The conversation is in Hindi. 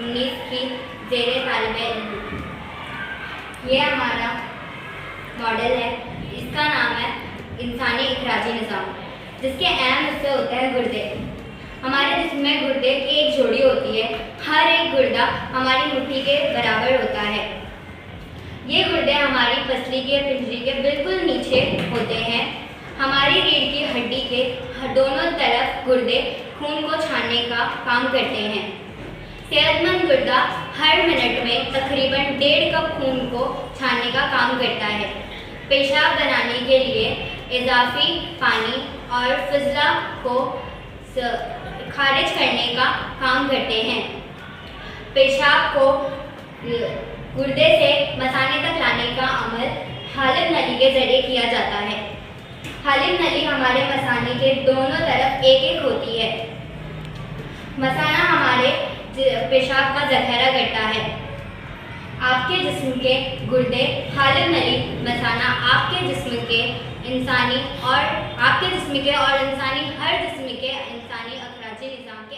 2019 की ज़ेरे तालिब-ए-इल्म। ये हमारा मॉडल है, इसका नाम है इंसानी इखराजी निज़ाम, जिसके अहम हिस्से होते हैं गुर्दे। हमारे जिस्म में गुर्दे की एक जोड़ी होती है, हर एक गुर्दा हमारी मुट्ठी के बराबर होता है। ये गुर्दे हमारी पसली के पिंजरी के बिल्कुल नीचे होते हैं। हमारी रीढ़ की हड्डी के दोनों तरफ गुर्दे खून को छानने का काम करते हैं। सेहतमंद गुर्दा हर मिनट में तकरीबन 1.5 कप खून को छानने का काम करता है। पेशाब बनाने के लिए इजाफी पानी और फिजला को खारिज करने का काम करते हैं। पेशाब को गुर्दे से मसाने तक लाने का अमल हालिब नली के जरिए किया जाता है। हालिब नली हमारे मसाने के दोनों तरफ एक एक होती है। मसाना हमारे पेशाब का ज़ख़ीरा करता है। आपके जिस्म के गुर्दे, हालिब नली, मसाना आपके जिस्म के इंसानी और हर जिस्म के इंसानी अखराजी निज़ाम के